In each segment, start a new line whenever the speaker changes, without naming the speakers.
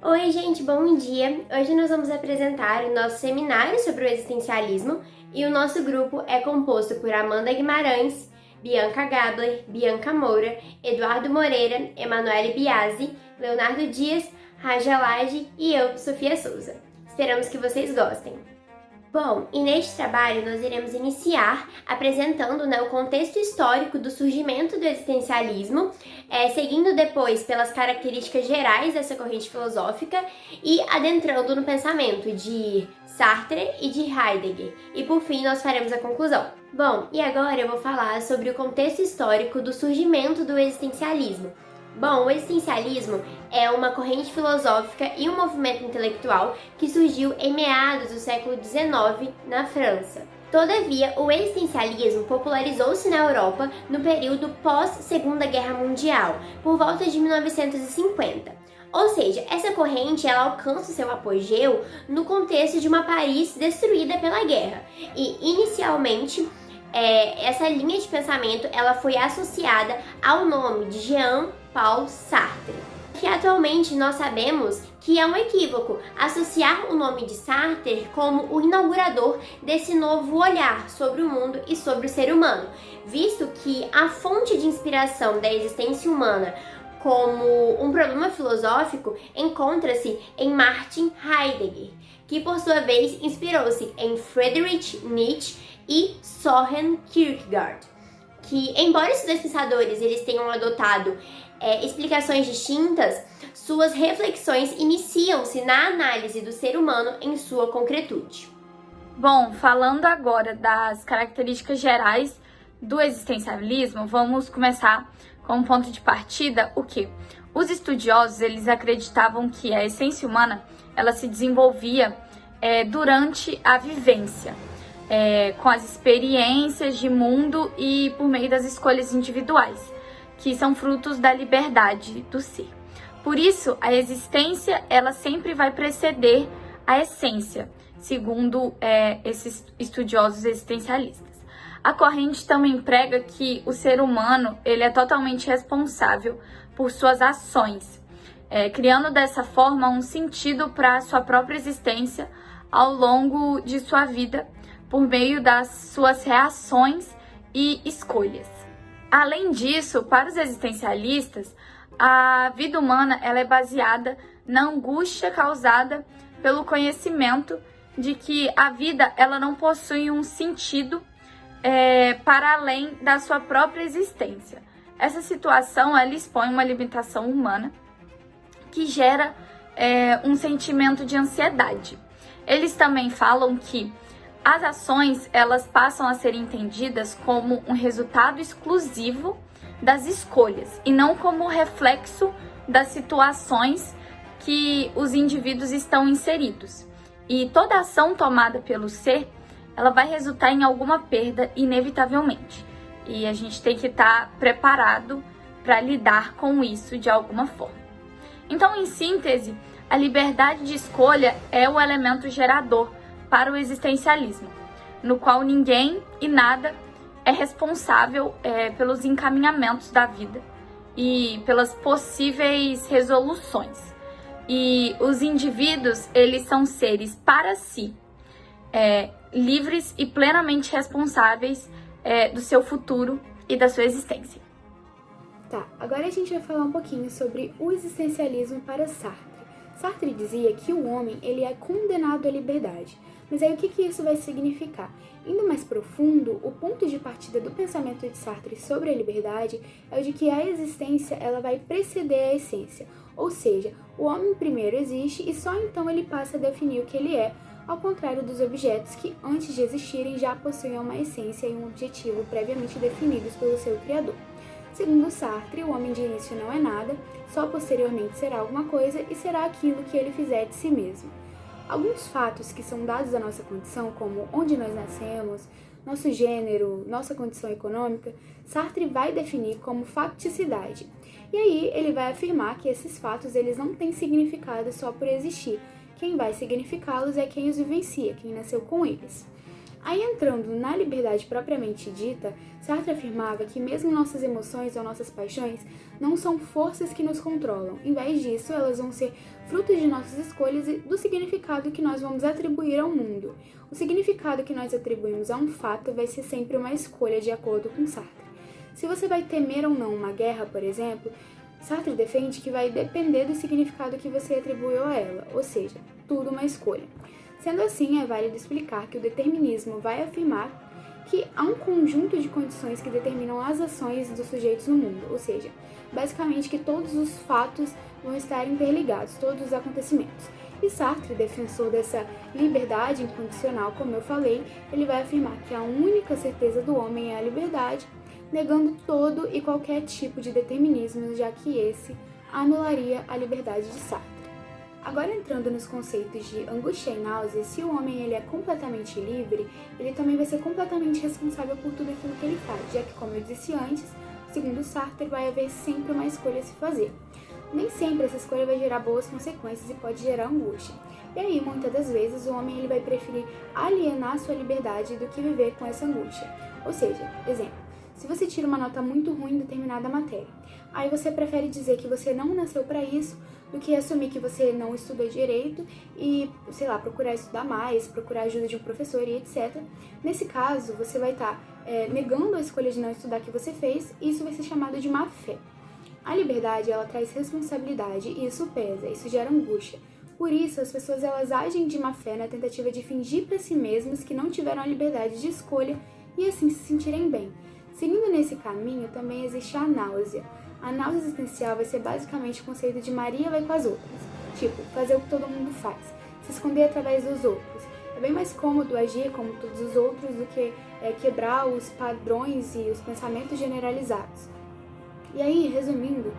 Oi, gente, bom dia! Hoje nós vamos apresentar o nosso seminário sobre o existencialismo e o nosso grupo é composto por Amanda Guimarães, Bianca Gabler, Bianca Moura, Eduardo Moreira, Emanuele Biasi, Leonardo Dias, Raja Lage e eu, Sofia Souza. Esperamos que vocês gostem! Bom, e neste trabalho nós iremos iniciar apresentando o contexto histórico do surgimento do existencialismo, seguindo depois pelas características gerais dessa corrente filosófica e adentrando no pensamento de Sartre e de Heidegger. E por fim nós faremos a conclusão. Bom, e agora eu vou falar sobre o contexto histórico do surgimento do existencialismo. Bom, o existencialismo é uma corrente filosófica e um movimento intelectual que surgiu em meados do século XIX na França. Todavia, o existencialismo popularizou-se na Europa no período pós-Segunda Guerra Mundial, por volta de 1950. Ou seja, essa corrente ela alcança seu apogeu no contexto de uma Paris destruída pela guerra. E, inicialmente, essa linha de pensamento ela foi associada ao nome de Jean-Paul Sartre, que atualmente nós sabemos que é um equívoco associar o nome de Sartre como o inaugurador desse novo olhar sobre o mundo e sobre o ser humano, visto que a fonte de inspiração da existência humana como um problema filosófico encontra-se em Martin Heidegger, que por sua vez inspirou-se em Friedrich Nietzsche e Søren Kierkegaard, que embora esses dois pensadores eles tenham adotado explicações distintas, suas reflexões iniciam-se na análise do ser humano em sua concretude.
Bom, falando agora das características gerais do existencialismo, vamos começar com um ponto de partida, o que? Os estudiosos, eles acreditavam que a essência humana, ela se desenvolvia durante a vivência, com as experiências de mundo e por meio das escolhas individuais, que são frutos da liberdade do ser. Por isso, a existência, ela sempre vai preceder a essência, segundo esses estudiosos existencialistas. A corrente também prega que o ser humano ele é totalmente responsável por suas ações, criando dessa forma um sentido para a sua própria existência ao longo de sua vida, por meio das suas reações e escolhas. Além disso, para os existencialistas, a vida humana ela é baseada na angústia causada pelo conhecimento de que a vida ela não possui um sentido para além da sua própria existência. Essa situação ela expõe uma limitação humana que gera um sentimento de ansiedade. Eles também falam que as ações elas passam a ser entendidas como um resultado exclusivo das escolhas e não como reflexo das situações que os indivíduos estão inseridos. E toda ação tomada pelo ser ela vai resultar em alguma perda inevitavelmente. E a gente tem que estar preparado para lidar com isso de alguma forma. Então, em síntese, a liberdade de escolha é o elemento gerador para o existencialismo, no qual ninguém e nada é responsável pelos encaminhamentos da vida e pelas possíveis resoluções. E os indivíduos, eles são seres para si, livres e plenamente responsáveis do seu futuro e da sua existência.
Tá, agora a gente vai falar um pouquinho sobre o existencialismo para Sartre. Sartre dizia que o homem ele é condenado à liberdade, mas aí o que isso vai significar? Indo mais profundo, o ponto de partida do pensamento de Sartre sobre a liberdade é o de que a existência ela vai preceder a essência, ou seja, o homem primeiro existe e só então ele passa a definir o que ele é, ao contrário dos objetos que, antes de existirem, já possuem uma essência e um objetivo previamente definidos pelo seu criador. Segundo Sartre, o homem de início não é nada, só posteriormente será alguma coisa e será aquilo que ele fizer de si mesmo. Alguns fatos que são dados à nossa condição, como onde nós nascemos, nosso gênero, nossa condição econômica, Sartre vai definir como facticidade. E aí ele vai afirmar que esses fatos eles não têm significado só por existir. Quem vai significá-los é quem os vivencia, quem nasceu com eles. Aí, entrando na liberdade propriamente dita, Sartre afirmava que mesmo nossas emoções ou nossas paixões não são forças que nos controlam. Em vez disso, elas vão ser frutos de nossas escolhas e do significado que nós vamos atribuir ao mundo. O significado que nós atribuímos a um fato vai ser sempre uma escolha de acordo com Sartre. Se você vai temer ou não uma guerra, por exemplo, Sartre defende que vai depender do significado que você atribuiu a ela, ou seja, tudo uma escolha. Sendo assim, é válido explicar que o determinismo vai afirmar que há um conjunto de condições que determinam as ações dos sujeitos no mundo, ou seja, basicamente que todos os fatos vão estar interligados, todos os acontecimentos. E Sartre, defensor dessa liberdade incondicional, como eu falei, ele vai afirmar que a única certeza do homem é a liberdade, negando todo e qualquer tipo de determinismo, já que esse anularia a liberdade de Sartre. Agora, entrando nos conceitos de angústia e náusea, se o homem ele é completamente livre, ele também vai ser completamente responsável por tudo aquilo que ele faz, já que, como eu disse antes, segundo Sartre, vai haver sempre uma escolha a se fazer. Nem sempre essa escolha vai gerar boas consequências e pode gerar angústia. E aí, muitas das vezes, o homem ele vai preferir alienar sua liberdade do que viver com essa angústia. Ou seja, exemplo, se você tira uma nota muito ruim em determinada matéria, aí você prefere dizer que você não nasceu para isso do que assumir que você não estudou direito e, sei lá, procurar estudar mais, procurar ajuda de um professor e etc. Nesse caso, você vai estar negando a escolha de não estudar que você fez e isso vai ser chamado de má fé. A liberdade, ela traz responsabilidade e isso pesa, isso gera angústia. Por isso, as pessoas elas agem de má fé na tentativa de fingir para si mesmas que não tiveram a liberdade de escolha e assim se sentirem bem. Seguindo nesse caminho, também existe a náusea. A náusea existencial vai ser basicamente o conceito de Maria vai com as outras. Tipo, fazer o que todo mundo faz, se esconder através dos outros. É bem mais cômodo agir como todos os outros do que quebrar os padrões e os pensamentos generalizados. E aí, resumindo,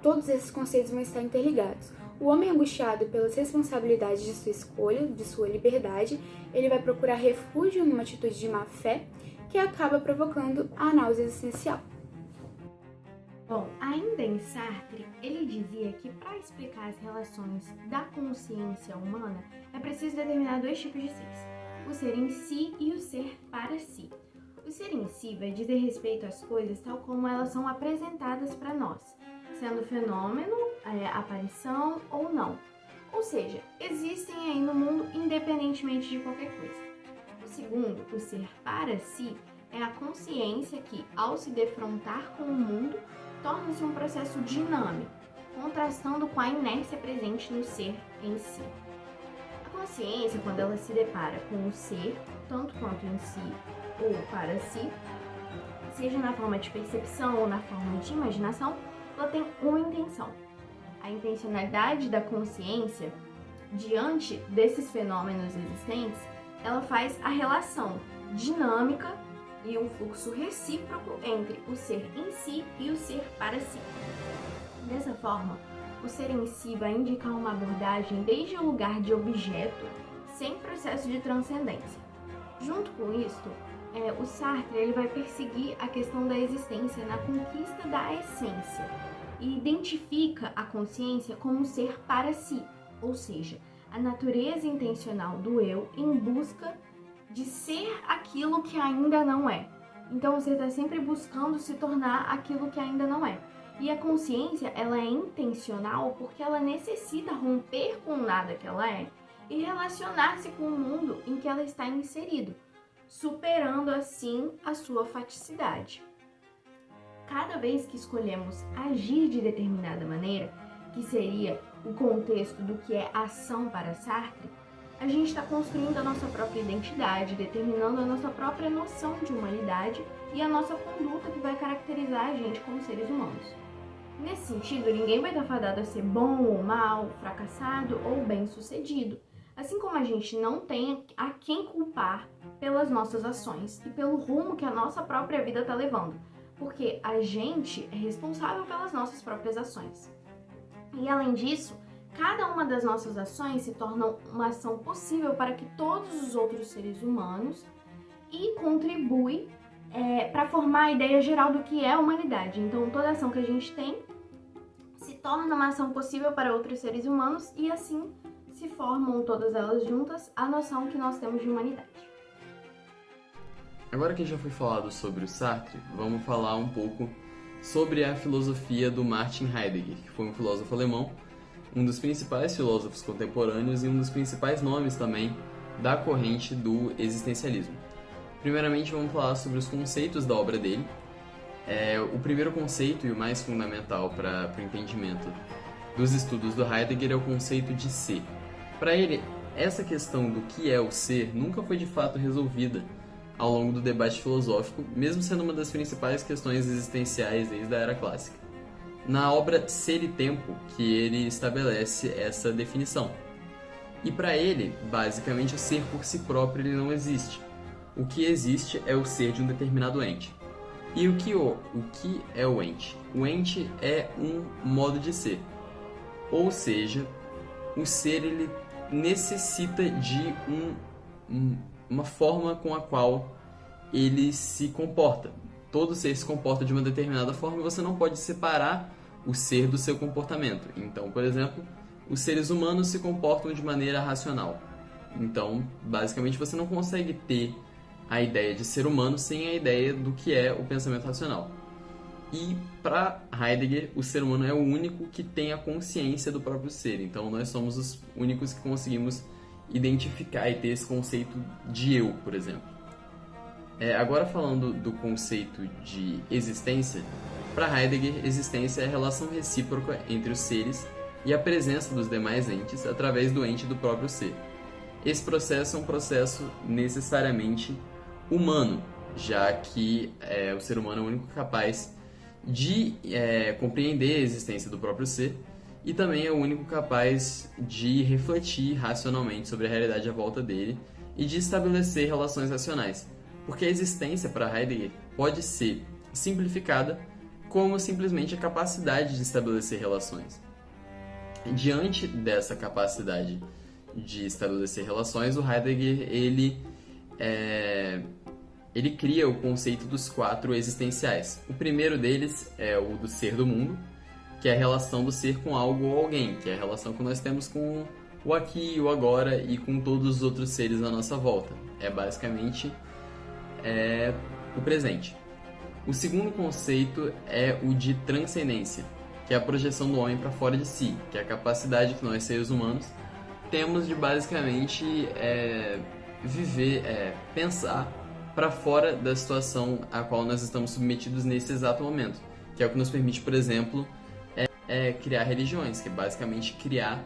todos esses conceitos vão estar interligados. O homem angustiado pelas responsabilidades de sua escolha, de sua liberdade, ele vai procurar refúgio numa atitude de má fé, que acaba provocando a náusea existencial.
Bom, ainda em Sartre, ele dizia que para explicar as relações da consciência humana é preciso determinar dois tipos de seres, o ser em si e o ser para si. O ser em si vai dizer respeito às coisas tal como elas são apresentadas para nós, sendo fenômeno, aparição ou não. Ou seja, existem aí no mundo independentemente de qualquer coisa. O segundo, o ser para si, é a consciência que, ao se defrontar com o mundo, torna-se um processo dinâmico, contrastando com a inércia presente no ser em si. A consciência, quando ela se depara com o ser, tanto quanto em si ou para si, seja na forma de percepção ou na forma de imaginação, ela tem uma intenção. A intencionalidade da consciência, diante desses fenômenos existentes, ela faz a relação dinâmica e um fluxo recíproco entre o ser em si e o ser para si. Dessa forma, o ser em si vai indicar uma abordagem desde o lugar de objeto, sem processo de transcendência. Junto com isto, o Sartre ele vai perseguir a questão da existência na conquista da essência e identifica a consciência como um ser para si, ou seja, a natureza intencional do eu em busca de ser aquilo que ainda não é. Então você está sempre buscando se tornar aquilo que ainda não é. E a consciência, ela é intencional porque ela necessita romper com o nada que ela é e relacionar-se com o mundo em que ela está inserido, superando assim a sua faticidade. Cada vez que escolhemos agir de determinada maneira, que seria o contexto do que é ação para Sartre, a gente está construindo a nossa própria identidade, determinando a nossa própria noção de humanidade e a nossa conduta que vai caracterizar a gente como seres humanos. Nesse sentido, ninguém vai estar fadado a ser bom ou mal, fracassado ou bem-sucedido, assim como a gente não tem a quem culpar pelas nossas ações e pelo rumo que a nossa própria vida está levando, porque a gente é responsável pelas nossas próprias ações. E além disso, cada uma das nossas ações se torna uma ação possível para que todos os outros seres humanos e contribui para formar a ideia geral do que é a humanidade. Então, toda ação que a gente tem se torna uma ação possível para outros seres humanos e assim se formam todas elas juntas a noção que nós temos de humanidade.
Agora que já foi falado sobre o Sartre, vamos falar um pouco sobre a filosofia do Martin Heidegger, que foi um filósofo alemão, um dos principais filósofos contemporâneos e um dos principais nomes também da corrente do existencialismo. Primeiramente, vamos falar sobre os conceitos da obra dele. O primeiro conceito e o mais fundamental para o entendimento dos estudos do Heidegger é o conceito de ser. Para ele, essa questão do que é o ser nunca foi de fato resolvida ao longo do debate filosófico, mesmo sendo uma das principais questões existenciais desde a era clássica. Na obra Ser e Tempo, que ele estabelece essa definição. E para ele, basicamente, o ser por si próprio ele não existe. O que existe é o ser de um determinado ente. E o que é o ente? O ente é um modo de ser. Ou seja, o ser ele necessita de uma forma com a qual ele se comporta. Todo ser se comporta de uma determinada forma e você não pode separar o ser do seu comportamento. Então, por exemplo, os seres humanos se comportam de maneira racional. Então, basicamente, você não consegue ter a ideia de ser humano sem a ideia do que é o pensamento racional. E, para Heidegger, o ser humano é o único que tem a consciência do próprio ser. Então, nós somos os únicos que conseguimos identificar e ter esse conceito de eu, por exemplo. Agora, falando do conceito de existência, para Heidegger, existência é a relação recíproca entre os seres e a presença dos demais entes através do ente do próprio ser. Esse processo é um processo necessariamente humano, já que o ser humano é o único capaz de compreender a existência do próprio ser e também é o único capaz de refletir racionalmente sobre a realidade à volta dele e de estabelecer relações racionais. Porque a existência, para Heidegger, pode ser simplificada como simplesmente a capacidade de estabelecer relações. Diante dessa capacidade de estabelecer relações, o Heidegger ele cria o conceito dos 4 existenciais. O primeiro deles é o do ser do mundo, que é a relação do ser com algo ou alguém, que é a relação que nós temos com o aqui e o agora e com todos os outros seres à nossa volta. É basicamente o presente. O segundo conceito é o de transcendência, que é a projeção do homem para fora de si, que é a capacidade que nós, seres humanos, temos de basicamente pensar para fora da situação a qual nós estamos submetidos nesse exato momento, que é o que nos permite, por exemplo, criar religiões, que é basicamente criar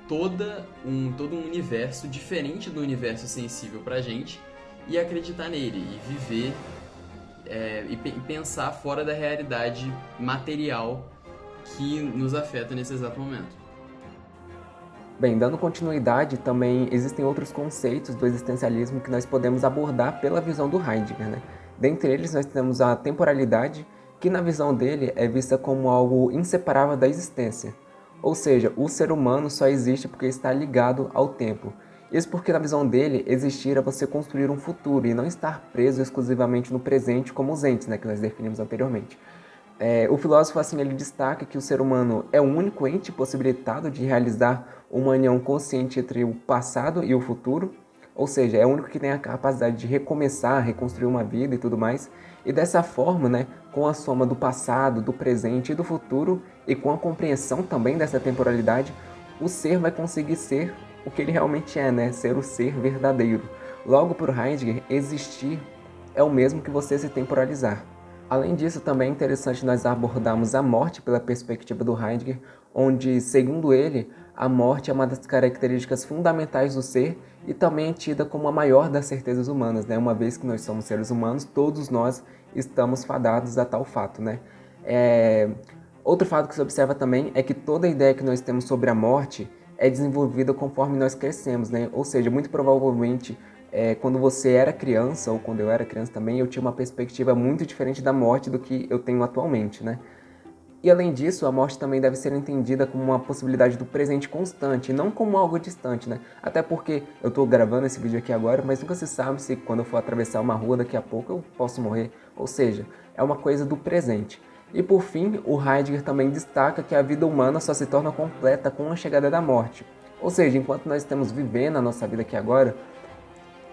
todo um universo diferente do universo sensível para a gente e acreditar nele, e viver e pensar fora da realidade material que nos afeta nesse exato momento.
Bem, dando continuidade, também existem outros conceitos do existencialismo que nós podemos abordar pela visão do Heidegger, né? Dentre eles, nós temos a temporalidade, que na visão dele é vista como algo inseparável da existência. Ou seja, o ser humano só existe porque está ligado ao tempo. Isso porque, na visão dele, existir é você construir um futuro e não estar preso exclusivamente no presente como os entes, né, que nós definimos anteriormente. O filósofo, assim, ele destaca que o ser humano é o único ente possibilitado de realizar uma união consciente entre o passado e o futuro, ou seja, é o único que tem a capacidade de recomeçar, reconstruir uma vida e tudo mais. E dessa forma, né, com a soma do passado, do presente e do futuro, e com a compreensão também dessa temporalidade, o ser vai conseguir ser o que ele realmente é, né, ser o ser verdadeiro. Logo, por Heidegger, existir é o mesmo que você se temporalizar. Além disso, também é interessante nós abordarmos a morte pela perspectiva do Heidegger, onde, segundo ele, a morte é uma das características fundamentais do ser e também é tida como a maior das certezas humanas, né? Uma vez que nós somos seres humanos, todos nós estamos fadados a tal fato, né? Outro fato que se observa também é que toda a ideia que nós temos sobre a morte é desenvolvida conforme nós crescemos, né? Ou seja, muito provavelmente, quando você era criança, ou quando eu era criança também, eu tinha uma perspectiva muito diferente da morte do que eu tenho atualmente, né? E além disso, a morte também deve ser entendida como uma possibilidade do presente constante, não como algo distante, né? Até porque eu estou gravando esse vídeo aqui agora, mas nunca se sabe se quando eu for atravessar uma rua daqui a pouco eu posso morrer. Ou seja, é uma coisa do presente. E por fim, o Heidegger também destaca que a vida humana só se torna completa com a chegada da morte. Ou seja, enquanto nós estamos vivendo a nossa vida aqui agora,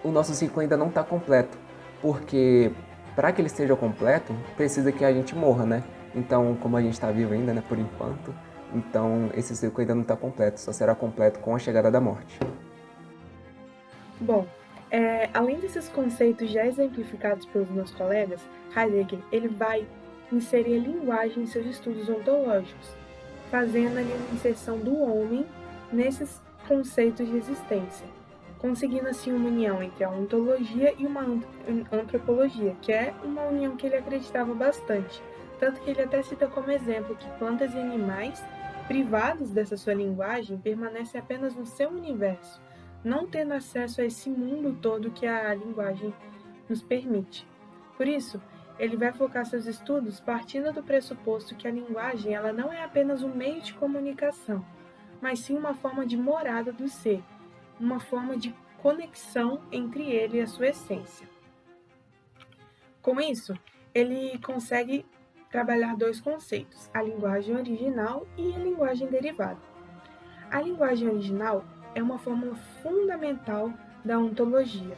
o nosso ciclo ainda não está completo. porque para que ele seja completo, precisa que a gente morra, né? Então, como a gente está vivo ainda, né, por enquanto, então esse ciclo ainda não está completo, só será completo com a chegada da morte.
Bom, além desses conceitos já exemplificados pelos meus colegas, Heidegger ele vai inserir a linguagem em seus estudos ontológicos, fazendo ali uma inserção do homem nesses conceitos de existência, conseguindo assim uma união entre a ontologia e uma antropologia, que é uma união que ele acreditava bastante, tanto que ele até cita como exemplo que plantas e animais, privados dessa sua linguagem, permanecem apenas no seu universo, não tendo acesso a esse mundo todo que a linguagem nos permite. Por isso, ele vai focar seus estudos partindo do pressuposto que a linguagem ela não é apenas um meio de comunicação, mas sim uma forma de morada do ser, uma forma de conexão entre ele e a sua essência. Com isso, ele consegue trabalhar dois conceitos, a linguagem original e a linguagem derivada. A linguagem original é uma fórmula fundamental da ontologia.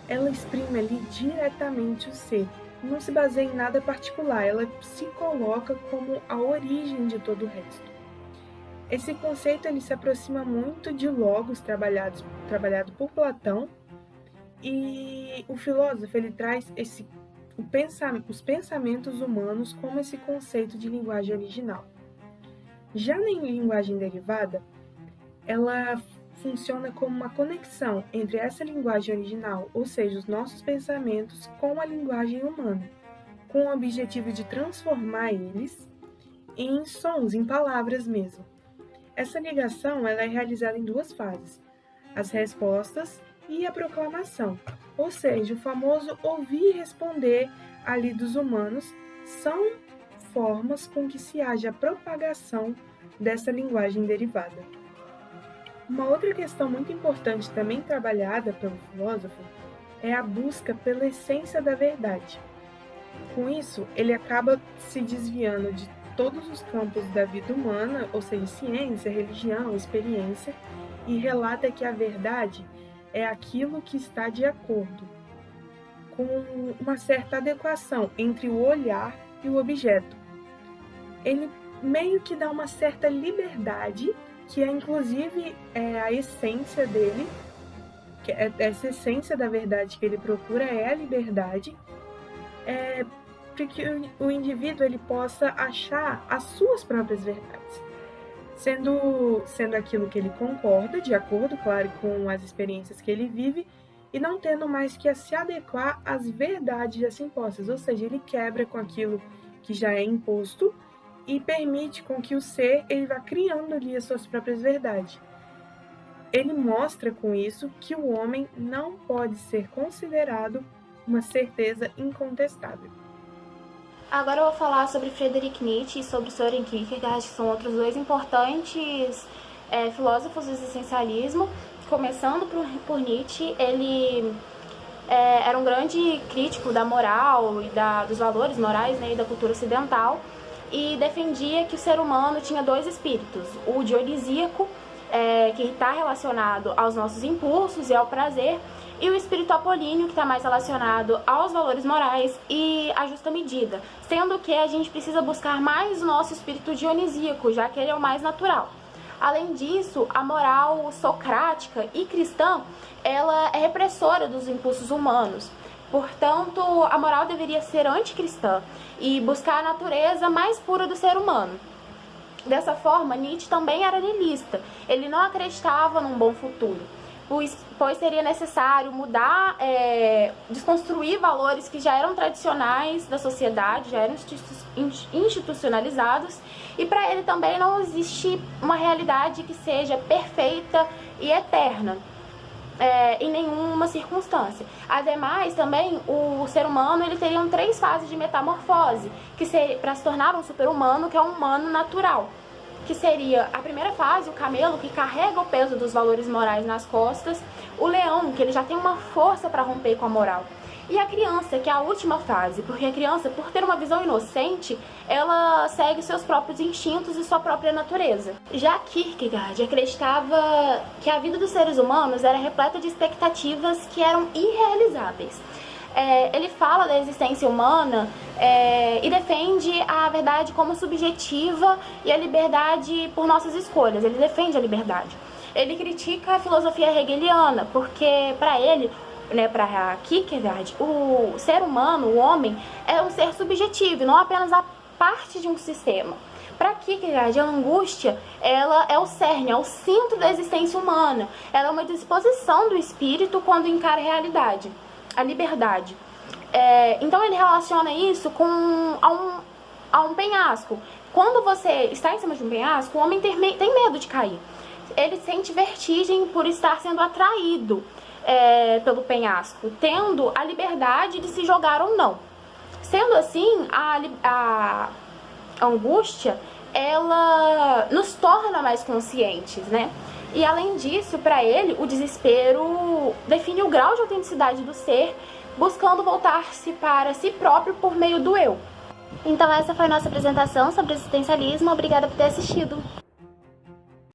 Ela exprime ali diretamente o ser, não se baseia em nada particular, ela se coloca como a origem de todo o resto. Esse conceito ele se aproxima muito de Logos trabalhado por Platão, e o filósofo ele traz os pensamentos humanos como esse conceito de linguagem original. Já na linguagem derivada, ela funciona como uma conexão entre essa linguagem original, ou seja, os nossos pensamentos, com a linguagem humana, com o objetivo de transformar eles em sons, em palavras mesmo. Essa ligação ela é realizada em duas fases, as respostas e a proclamação, ou seja, o famoso ouvir e responder ali dos humanos são formas com que se haja a propagação dessa linguagem derivada. Uma outra questão muito importante também trabalhada pelo filósofo é a busca pela essência da verdade. Com isso, ele acaba se desviando de todos os campos da vida humana, ou seja, ciência, religião, experiência, e relata que a verdade é aquilo que está de acordo com uma certa adequação entre o olhar e o objeto. Ele meio que dá uma certa liberdade, que é inclusive a essência dele, que é essa essência da verdade que ele procura é a liberdade, para que o indivíduo ele possa achar as suas próprias verdades, sendo aquilo que ele concorda, de acordo, claro, com as experiências que ele vive, e não tendo mais que se adequar às verdades assim impostas, ou seja, ele quebra com aquilo que já é imposto e permite com que o ser ele vá criando ali as suas próprias verdades. Ele mostra com isso que o homem não pode ser considerado uma certeza incontestável.
Agora eu vou falar sobre Friedrich Nietzsche e sobre Søren Kierkegaard, que são outros dois importantes filósofos do existencialismo. Começando por Nietzsche, ele era um grande crítico da moral e dos valores morais, né, e da cultura ocidental, e defendia que o ser humano tinha dois espíritos, o dionisíaco, que está relacionado aos nossos impulsos e ao prazer, e o espírito apolíneo, que está mais relacionado aos valores morais e à justa medida, sendo que a gente precisa buscar mais o nosso espírito dionisíaco, já que ele é o mais natural. Além disso, a moral socrática e cristã, ela é repressora dos impulsos humanos. Portanto, a moral deveria ser anticristã e buscar a natureza mais pura do ser humano. Dessa forma, Nietzsche também era niilista. Ele não acreditava num bom futuro, pois seria necessário mudar, desconstruir valores que já eram tradicionais da sociedade, já eram institucionalizados, e para ele também não existe uma realidade que seja perfeita e eterna, em nenhuma circunstância. Ademais, também, o ser humano ele teria 3 fases de metamorfose, que seria para se tornar um super-humano, que é um humano natural, que seria a primeira fase, o camelo, que carrega o peso dos valores morais nas costas, o leão, que ele já tem uma força para romper com a moral, e a criança, que é a última fase, porque a criança, por ter uma visão inocente, ela segue seus próprios instintos e sua própria natureza. Já Kierkegaard acreditava que a vida dos seres humanos era repleta de expectativas que eram irrealizáveis. ele fala da existência humana e defende a verdade como subjetiva e a liberdade por nossas escolhas. Ele defende a liberdade. Ele critica a filosofia hegeliana, porque para ele, para Kierkegaard, o ser humano, o homem, é um ser subjetivo, não apenas a parte de um sistema. Para Kierkegaard, a angústia, ela é o cerne, é o centro da existência humana. Ela é uma disposição do espírito quando encara a realidade, a liberdade. Então ele relaciona isso a um penhasco. Quando você está em cima de um penhasco, o homem tem medo de cair. Ele sente vertigem por estar sendo atraído pelo penhasco, tendo a liberdade de se jogar ou não. Sendo assim, a angústia, ela nos torna mais conscientes, né? E além disso, para ele, o desespero define o grau de autenticidade do ser, buscando voltar-se para si próprio por meio do eu.
Então essa foi a nossa apresentação sobre existencialismo. Obrigada por ter assistido.